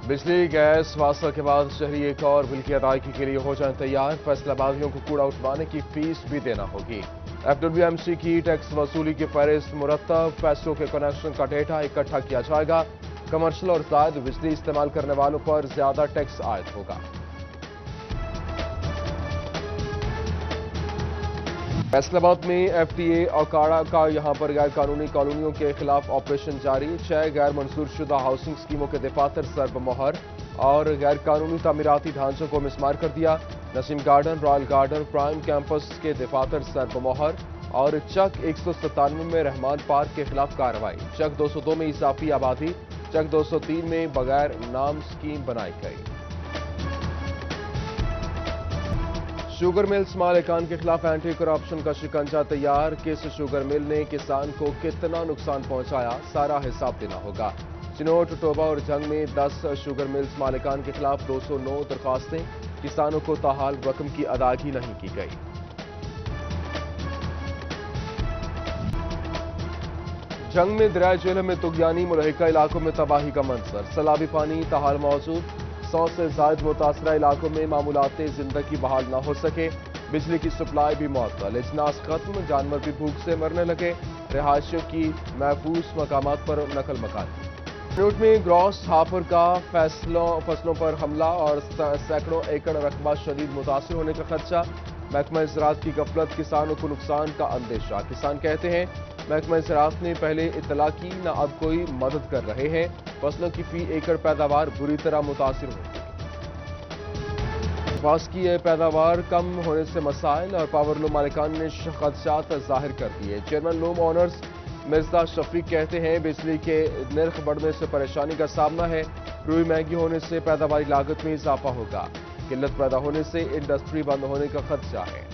बिजली गैस वास्ता के बाद शहरी एक और बिल की अदायगी के लिए हो जाएं तैयार। फैसलाबादियों को कूड़ा उठवाने की फीस भी देना होगी। FWMC की टैक्स वसूली की फहरिस्त मुरतब। पैसों के कनेक्शन का डेटा इकट्ठा किया जाएगा। कमर्शियल और जायद बिजली इस्तेमाल करने वालों पर ज्यादा टैक्स आयद होगा। फैसलाबाद में FTA औकाड़ा का यहां पर गैर कानूनी कॉलोनियों के खिलाफ ऑपरेशन जारी। 6 गैर मंजूर शुदा हाउसिंग स्कीमों के दफातर सर बमोहर और गैर कानूनी तामीराती ढांचों को मिसमार कर दिया। Naseem garden, royal garden, prime campus के दफातर सर बमोहर और चक 197 में रहमान पार्क के खिलाफ कार्रवाई। चक 202 में इजाफी आबादी, चक 203 में बगैर नाम स्कीम बनाई गई। शुगर मिल्स मालिकान के खिलाफ एंटी करप्शन का शिकंजा तैयार। किस शुगर मिल ने किसान को कितना नुकसान पहुंचाया, सारा हिसाब देना होगा। चिनोट, टोबा और जंग में 10 शुगर मिल्स मालिकान के खिलाफ 209 दरखास्तें। किसानों को ताहाल रकम की अदायगी नहीं की गई। जंग में दरिया जेहलम में तुगयानी, मुलहिका इलाकों में तबाही का मंजर। सैलाबी पानी ताहाल मौजूद। 100 से ज्यादा मुतासरा इलाकों में मामूलाते जिंदगी बहाल न हो सके। बिजली की सप्लाई भी मुअत्तल। इजनास खत्म, जानवर भी भूख से मरने लगे। रिहायशियों की महफूज मकामात पर नकल मकानी। चिनोट में ग्रॉस हापर का फसलों पर हमला और सैकड़ों एकड़ रकबा शदीद मुतासर होने का खदशा। महकमा ज़राअत की गफलत, किसानों को नुकसान का अंदेशा। किसान कहते हैं महकमा ज़राअत ने पहले इत्तला की, न अब कोई मदद कर रहे हैं। फसलों की फी एकड़ पैदावार बुरी तरह मुतासिर होती है। कपास की पैदावार कम होने से मसाइल और पावरलूम मालिकान ने खदशात जाहिर कर दिए। Chairman loom owners Mirza Shafiq कहते हैं बिजली के नर्ख बढ़ने से परेशानी का सामना है। रुई महंगी होने से पैदावारी लागत में इजाफा होगा। किल्लत पैदा होने से इंडस्ट्री बंद होने का खदशा है।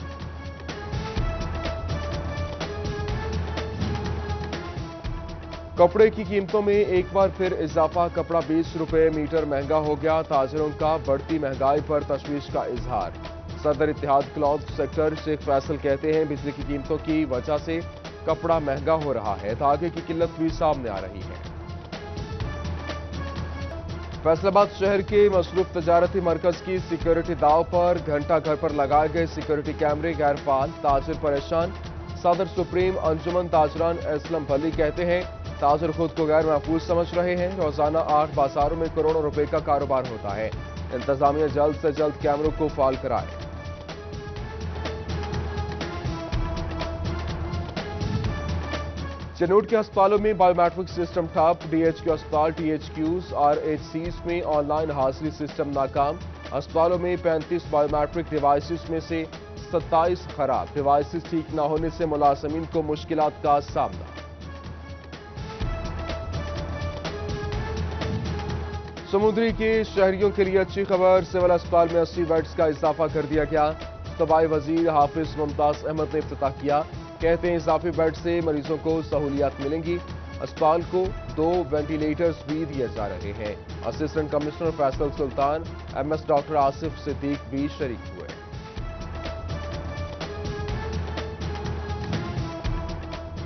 कपड़े की कीमतों में एक बार फिर इजाफा। कपड़ा 20 रुपए मीटर महंगा हो गया। ताजरों का बढ़ती महंगाई पर तशवीश का इजहार। सदर इत्तेहाद क्लॉथ सेक्टर शेख फैसल कहते हैं बिजली की कीमतों की वजह से कपड़ा महंगा हो रहा है। धागे की किल्लत भी सामने आ रही है। फैसलाबाद शहर के मसरूफ तजारती मरकज की सिक्योरिटी दाव पर। घंटा घर पर लगाए गए सिक्योरिटी कैमरे गैर फाल, ताजिर परेशान। सदर सुप्रीम अंजुमन ताजरान असलम भली कहते हैं ताजिर खुद को गैर महफूज समझ रहे हैं। रोजाना 8 बाजारों में करोड़ों रुपए का कारोबार होता है। इंतजामिया जल्द से जल्द कैमरों को फाल कराए। चिनोट के अस्पतालों में बायोमेट्रिक सिस्टम ठप। DHQ अस्पताल THQs और HCs में ऑनलाइन हाजिरी सिस्टम नाकाम। अस्पतालों में 35 बायोमेट्रिक डिवाइसेस में से 27 खराब। डिवाइसेस ठीक न होने से मुलाजमीन को मुश्किलात का सामना। समुद्री के शहरियों के लिए अच्छी खबर। सिविल अस्पताल में 80 बेड्स का इजाफा कर दिया गया। तबाई वजीर हाफिज मुमताज अहमद ने इफ्तिताह किया। कहते हैं इजाफी बेड से मरीजों को सहूलियात मिलेंगी। अस्पताल को 2 वेंटिलेटर्स भी दिए जा रहे हैं। असिस्टेंट कमिश्नर फैसल सुल्तान, MS डॉक्टर आसिफ सिद्दीक भी शरीक हुए।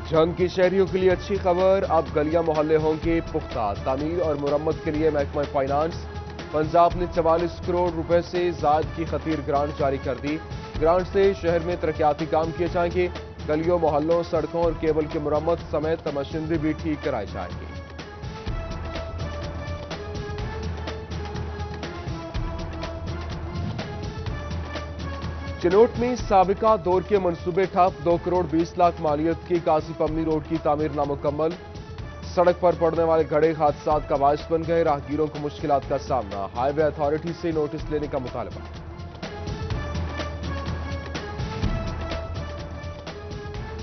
जंग की शहरियों के लिए अच्छी खबर। अब गलियां मोहल्ले होंगे पुख्ता। तामीर और मुरम्मत के लिए महकमा फाइनेंस पंजाब ने 44 करोड़ रुपए से जायद की खतीर ग्रांट जारी कर दी। ग्रांट से शहर में तरक्याती काम किए जाएंगे। गलियों, मोहल्लों, सड़कों और केबल की मुरम्मत समेत मशीनरी भी ठीक कराई जाएगी। चिनोट में साबिका दौर के मंसूबे ठप। 2 करोड़ 20 लाख मालियत की कासी पमनी रोड की तामीर नामुकम्मल। सड़क पर पड़ने वाले घड़े हादसात का बायस बन गए। राहगीरों को मुश्किलात का सामना। हाईवे अथॉरिटी से नोटिस लेने का मुतालबा।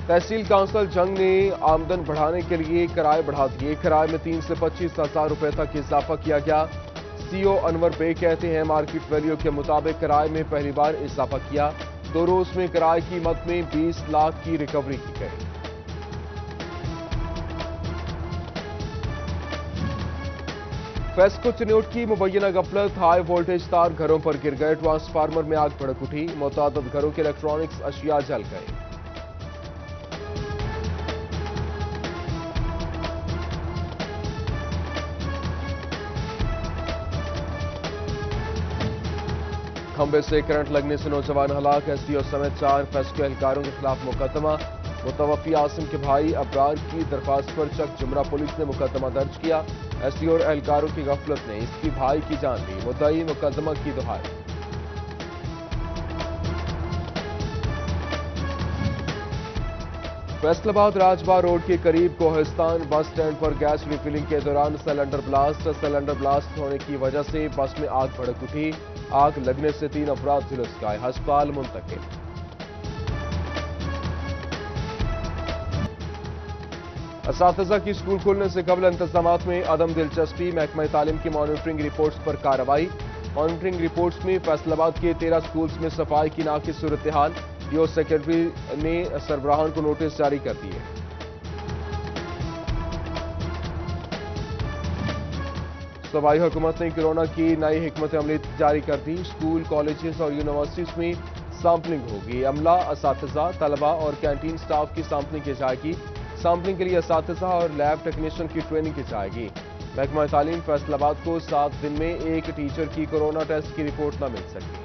तहसील काउंसिल जंग ने आमदन बढ़ाने के लिए किराए बढ़ा दिए। किराए में 3 से 25 हजार रुपए तक इजाफा किया गया। CEO अनवर बे कहते हैं मार्केट वैल्यू के मुताबिक किराए में पहली बार इजाफा किया। 2 रोज में किराए की कीमत में 20 लाख की रिकवरी की गई। फेस्को चिनोट की मुबैना गफलत। हाई वोल्टेज तार घरों पर गिर गए। ट्रांसफार्मर में आग भड़क उठी। मुतादद घरों के इलेक्ट्रॉनिक्स अशिया जल गए। खंबे से करंट लगने से नौजवान हलाक। एसडीओ समेत 4 फेस्को एहलकारों के खिलाफ मुकदमा। मुतवफ़ी आसिम के भाई अबरार की दरख्वास्त पर चक जुमरा पुलिस ने मुकदमा दर्ज किया। एसडीओ और एहलकारों की गफलत ने इसकी भाई की जान ली। मुद्दई मुकदमा की दुहाई। फैसलाबाद राजबाग रोड के करीब कोहिस्तान बस स्टैंड पर गैस रिफिलिंग के दौरान सिलेंडर ब्लास्ट होने की वजह से बस में आग भड़क उठी। आग लगने से 3 अफराद झुलस गए, अस्पताल मुंतकिल। असातिज़ा की स्कूल खुलने से कबल इंतजामात में अदम दिलचस्पी। महकमा तालीम की मॉनिटरिंग रिपोर्ट्स पर कार्रवाई। मॉनिटरिंग रिपोर्ट्स में फैसलाबाद के 13 स्कूल्स में सफाई की नाक़िस सूरत हाल। डीओ सेक्रेटरी ने सरबराहान को नोटिस जारी कर दिए। सूबाई हुकूमत ने कोरोना की नई हिकमत अमली जारी कर दी। स्कूल, कॉलेजेस और यूनिवर्सिटीज में सैंपलिंग होगी। अमला, असातिज़ा, तलबा और कैंटीन स्टाफ की सैंपलिंग की जाएगी। सैंपलिंग के लिए असातिज़ा और लैब टेक्नीशियन की ट्रेनिंग की जाएगी। महकमा तालीम फैसलाबाद को 7 दिन में एक टीचर की कोरोना टेस्ट की रिपोर्ट न मिल सकी।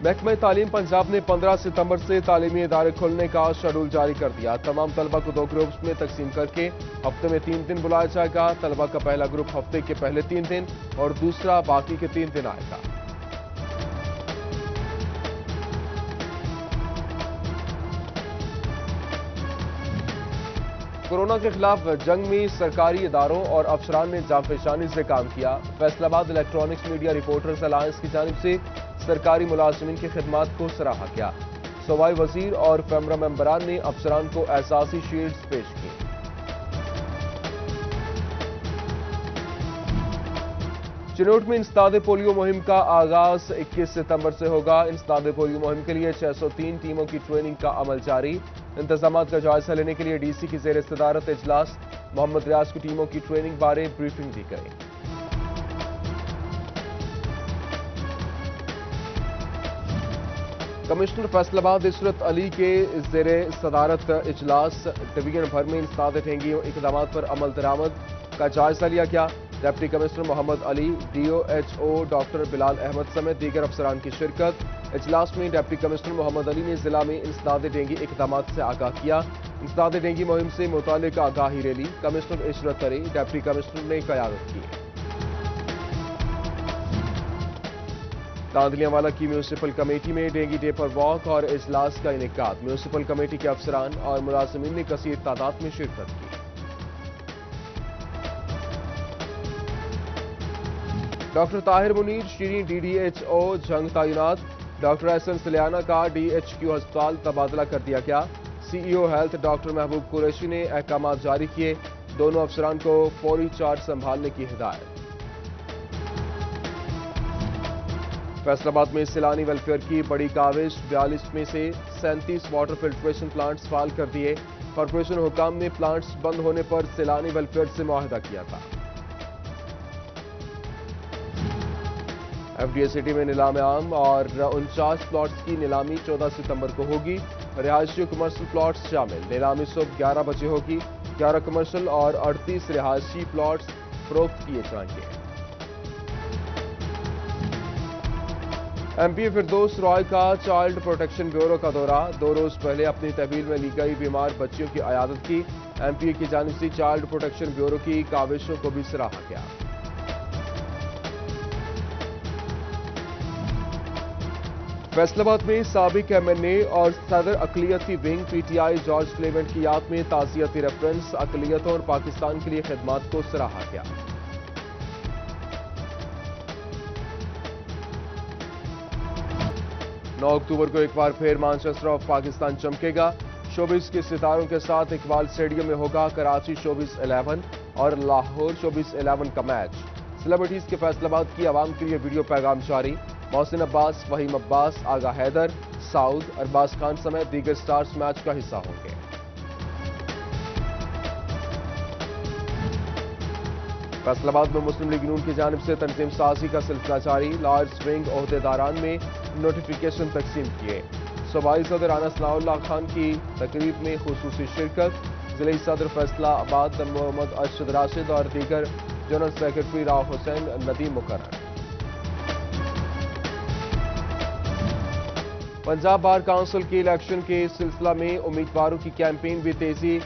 महकमा तालीम पंजाब ने 15 सितंबर से तालीमी इदारे खोलने का शेड्यूल जारी कर दिया। तमाम तलबा को 2 ग्रुप्स में तकसीम करके हफ्ते में 3 दिन बुलाया जाएगा। तलबा का पहला ग्रुप हफ्ते के पहले 3 दिन और दूसरा बाकी के 3 दिन आएगा। कोरोना के खिलाफ जंग में सरकारी इदारों और अफसरान ने जांपेशानी से काम किया। Faisalabad electronics media reporters alliance की जानिब से सरकारी मुलाजिमीन की खिदमात को सराहा गया। सूबाई वजीर और फेमरा मेंबरान ने अफसरान को एहसासी शील्ड्स पेश की। चिनोट में इंसदाद पोलियो मुहिम का आगाज 21 सितंबर से होगा। इंसदाद पोलियो मुहिम के लिए 603 टीमों की ट्रेनिंग का अमल जारी। इंतजामात का जायजा लेने के लिए डीसी की ज़ेर सदारत इजलास। मोहम्मद रियाज की टीमों की ट्रेनिंग बारे ब्रीफिंग दी गई। कमिश्नर फैसलाबाद इशरत अली के ज़ेर सदारत इजलास। डिवीजन भर में इंसदाद ढेंगी इकदाम पर अमल दरामद का जायजा लिया गया। डिप्टी कमिश्नर मोहम्मद अली, डीओएचओ डॉक्टर बिलाल अहमद समेत दीगर अफसरान की शिरकत। इजलास में डिप्टी कमिश्नर मोहम्मद अली ने जिला में इंसदाद डेंगी इकदाम से आगाह किया। इंसदाद डेंगी मुहिम से मुतालिक आगाही rally commissioner Ishrat Ali, deputy commissioner ने क़यादत की। तांदलियावाला की म्यूनिसिपल कमेटी में डेंगी डे पर वॉक और इजलास का इनेकाद। म्यूनिसिपल कमेटी के अफसरान और मुलाजिमीन ने कसीर तादाद में शिरकत की। डॉक्टर ताहिर मुनीर शीरीं डीडीएचओ जंग तैनात। डॉक्टर एहसन सलियाना का डीएचक्यू अस्पताल तबादला कर दिया गया। सीईओ हेल्थ डॉक्टर महबूब कुरैशी ने अहकाम जारी किए। दोनों अफसरान को फौरी चार्ज संभालने की हिदायत। फैसलाबाद में सैलानी वेलफेयर की बड़ी काविश। 42 में से 37 वाटर फिल्ट्रेशन प्लांट्स फाल कर दिए। कॉर्पोरेशन हुकाम ने प्लांट्स बंद होने पर सैलानी वेलफेयर से मुआहदा किया था। एफडीए सिटी में नीलाम आम और 49 प्लॉट्स की नीलामी 14 सितंबर को होगी। रिहायशी कमर्शियल प्लॉट्स शामिल। नीलामी सुबह 11 बजे होगी। 11 कमर्शियल और 38 रिहायशी प्लॉट्स फरोख्त किए जाएंगे। एमपी फिरदौस रॉय का चाइल्ड प्रोटेक्शन ब्यूरो का दौरा। 2 रोज पहले अपनी तहवील में ली गई बीमार बच्चियों की अयादत की। एमपी की जानिब से चाइल्ड प्रोटेक्शन ब्यूरो की काविशों को भी सराहा गया। फैसलाबाद में साबिक एमएनए और सदर अकलियती विंग पीटीआई जॉर्ज क्लेवेंट की याद में ताज़ियती रेफरेंस। अकलियतों और पाकिस्तान के लिए खिदमात को सराहा गया। नौ अक्टूबर को एक बार फिर मैनचेस्टर ऑफ पाकिस्तान चमकेगा। शोबिस के सितारों के साथ इकबाल स्टेडियम में होगा कराची शोबिस 11 और लाहौर शोबिस 11 का मैच। सेलिब्रिटीज के फैसलाबाद की आवाम के लिए वीडियो पैगाम जारी। मोहसिन अब्बास, वहीम अब्बास, आगा हैदर, साउद, अरबाज खान समेत दीगर स्टार्स मैच का हिस्सा होंगे। फैसलाबाद में मुस्लिम लीग नून की जानिब से तंजीम साजी का सिलसिला जारी। लॉयर्स विंग ओहदेदारान में नोटिफिकेशन तकसीम किए। सूबाई सदर राना सनाउल्लाह खान की तकरीब में खुसूसी शिरकत। ضلع صدر فیصلہ آباد محمد ارشد راشد اور دیگر جنرل سیکرٹری راؤ حسین ندیم مقرر۔ پنجاب بار کونسل کے الیکشن کے سلسلہ میں امیدواروں کی کیمپین بھی تیزی۔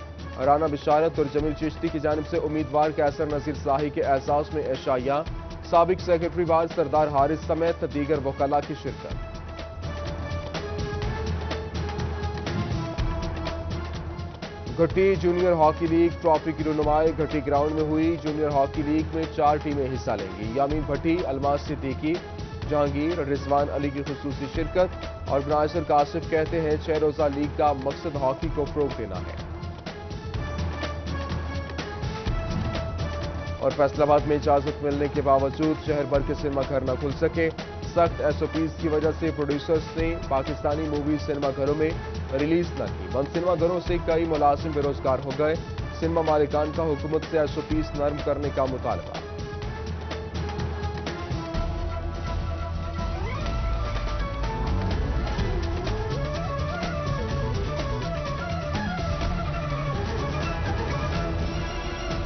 رانا بشارت اور جمیل چشتی کی جانب سے امیدوار کیسر نذیر صلاحی کے اعزاز میں عشائیہ، سابق سیکرٹری وار سردار حارث سمیت دیگر وکلاء کی شرکت۔ گھٹی جونیئر ہاکی لیگ ٹرافی کی رونمائی گھٹی گراؤنڈ میں ہوئی۔ جونیئر ہاکی لیگ میں 4 ٹیمیں حصہ لیں گی۔ یامین بھٹی، الماس صدیقی، جہانگیر، رضوان علی کی خصوصی شرکت۔ آرگنائزر کاشف کہتے ہیں 6 روزہ لیگ کا مقصد ہاکی کو فروغ دینا ہے۔ اور فیصل آباد میں اجازت ملنے کے باوجود شہر بھر کے سنیما گھر نہ کھل سکے۔ سخت ایس او پیز کی وجہ سے پروڈیوسرز نے پاکستانی موویز سنیما گھروں میں ریلیز نہ کی۔ بند سنیما گھروں سے کئی ملازم بے روزگار ہو گئے۔ سنیما مالکان کا حکومت سے ایس او پیز نرم کرنے کا مطالبہ۔